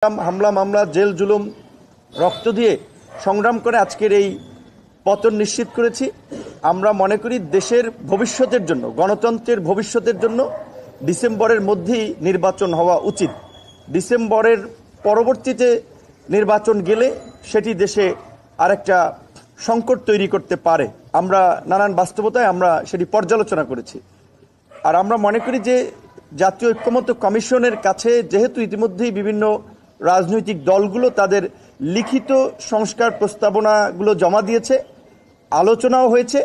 হামলা মামলা জেল জুলুম রক্ত দিয়ে সংগ্রাম করে আজকের এই পতন নিশ্চিত করেছি। আমরা মনে করি দেশের ভবিষ্যতের জন্য, গণতন্ত্রের ভবিষ্যতের জন্য ডিসেম্বরের মধ্যেই নির্বাচন হওয়া উচিত। ডিসেম্বরের পরবর্তীতে নির্বাচন গেলে সেটি দেশে আরেকটা সংকট তৈরি করতে পারে। আমরা নানান বাস্তবতায় আমরা সেটি পর্যালোচনা করেছি। আর আমরা মনে করি যে জাতীয় ঐক্যমত্য কমিশনের কাছে যেহেতু ইতিমধ্যেই বিভিন্ন রাজনৈতিক দলগুলো তাদের লিখিত সংস্কার প্রস্তাবনাগুলো জমা দিয়েছে, আলোচনাও হয়েছে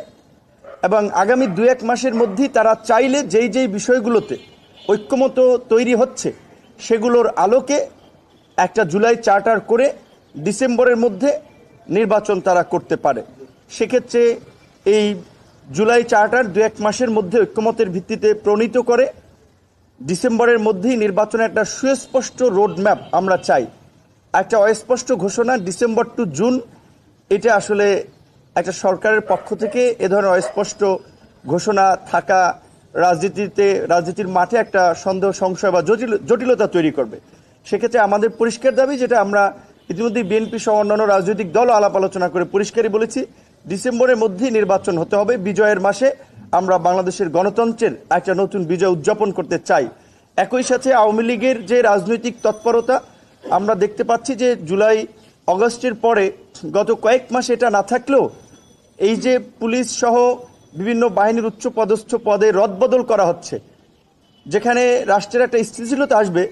এবং আগামী 2-1 মাসের মধ্যেই তারা চাইলে যেই বিষয়গুলোতে ঐক্যমত্য তৈরি হচ্ছে সেগুলোর আলোকে একটা জুলাই চার্টার করে ডিসেম্বরের মধ্যে নির্বাচন তারা করতে পারে। সেক্ষেত্রে এই জুলাই চার্টার 2-1 মাসের মধ্যে ঐক্যমতের ভিত্তিতে প্রণীত করে ডিসেম্বরের মধ্যেই নির্বাচনের একটা সুস্পষ্ট রোডম্যাপ আমরা চাই। একটা অস্পষ্ট ঘোষণা ডিসেম্বর টু জুন, এটা আসলে একটা সরকারের পক্ষ থেকে এ ধরনের অস্পষ্ট ঘোষণা থাকা রাজনীতির মাঠে একটা সন্দেহ, সংশয় বা জটিলতা তৈরি করবে। সেক্ষেত্রে আমাদের পরিষ্কার দাবি, যেটা আমরা ইতিমধ্যে বিএনপি সহ অন্যান্য রাজনৈতিক দলও আলাপ আলোচনা করে পরিষ্কারই বলেছি, ডিসেম্বরের মধ্যেই নির্বাচন হতে হবে। বিজয়ের মাসে আমরা বাংলাদেশের গণতন্ত্রের একটা নতুন বিজয় উদযাপন করতে চাই। একই সাথে আওয়ামী লীগের যে রাজনৈতিক তৎপরতা আমরা দেখতে পাচ্ছি যে জুলাই অগস্টের পরে গত কয়েক মাস এটা না থাকলেও এই যে পুলিশ সহ বিভিন্ন বাহিনীর উচ্চ পদস্থ পদে রদবদল করা হচ্ছে, যেখানে রাষ্ট্রের একটা স্থিতিশীলতা আসবে,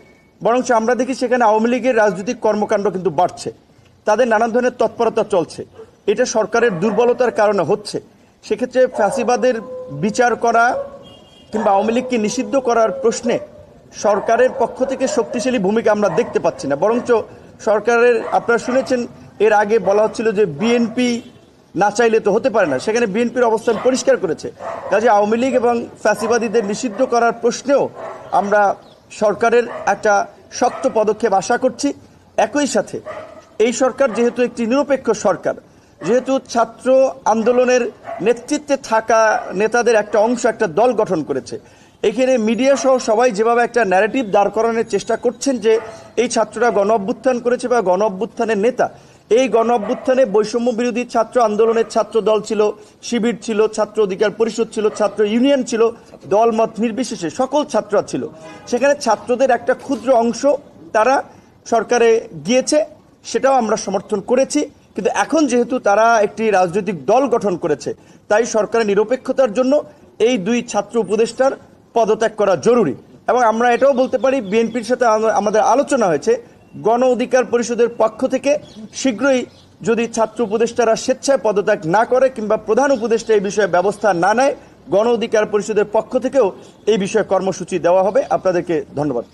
বরং আমরা দেখি সেখানে আওয়ামী লীগের রাজনৈতিক কর্মকাণ্ড কিন্তু বাড়ছে, তাদের নানান ধরনের তৎপরতা চলছে। এটা সরকারের দুর্বলতার কারণে হচ্ছে। সেক্ষেত্রে ফ্যাসিবাদের বিচার করা কিংবা আওয়ামী লীগকে নিষিদ্ধ করার প্রশ্নে সরকারের পক্ষ থেকে শক্তিশালী ভূমিকা আমরা দেখতে পাচ্ছি না। বরঞ্চ সরকারের, আপনারা শুনেছেন এর আগে বলা হচ্ছিল যে বিএনপি না চাইলে তো হতে পারে না, সেখানে বিএনপির অবস্থান পরিষ্কার করেছে। কাজে আওয়ামী লীগ এবং ফ্যাসিবাদীদের নিষিদ্ধ করার প্রশ্নেও আমরা সরকারের একটা শক্ত পদক্ষেপ আশা করছি। একই সাথে এই সরকার যেহেতু একটি নিরপেক্ষ সরকার, যেহেতু ছাত্র আন্দোলনের নেতৃত্বে থাকা নেতাদের একটা অংশ একটা দল গঠন করেছে, এখানে মিডিয়া সহ সবাই যেভাবে একটা ন্যারেটিভ দাঁড় করানোর চেষ্টা করছেন যে এই ছাত্ররা গণ অভ্যুত্থান করেছে বা গণ অভ্যুত্থানের নেতা, এই গণ অভ্যুত্থানে বৈষম্য বিরোধী ছাত্র আন্দোলনের ছাত্র দল ছিল, শিবির ছিল, ছাত্র অধিকার পরিষদ ছিল, ছাত্র ইউনিয়ন ছিল, দলমত নির্বিশেষে সকল ছাত্ররা ছিল। সেখানে ছাত্রদের একটা ক্ষুদ্র অংশ তারা সরকারে গিয়েছে, সেটাও আমরা সমর্থন করেছি। কিন্তু এখন যেহেতু তারা একটি রাজনৈতিক দল গঠন করেছে, তাই সরকারের নিরপেক্ষতার জন্য এই 2 ছাত্র উপদেষ্টার পদত্যাগ করা জরুরি। এবং আমরা এটাও বলতে পারি, বিএনপির সাথে আমাদের আলোচনা হয়েছে, গণ অধিকার পরিষদের পক্ষ থেকে শীঘ্রই যদি ছাত্র উপদেষ্টারা স্বেচ্ছায় পদত্যাগ না করে কিংবা প্রধান উপদেষ্টা এই বিষয়ে ব্যবস্থা না নেয়, গণ অধিকার পরিষদের পক্ষ থেকেও এই বিষয়ে কর্মসূচি দেওয়া হবে। আপনাদেরকে ধন্যবাদ।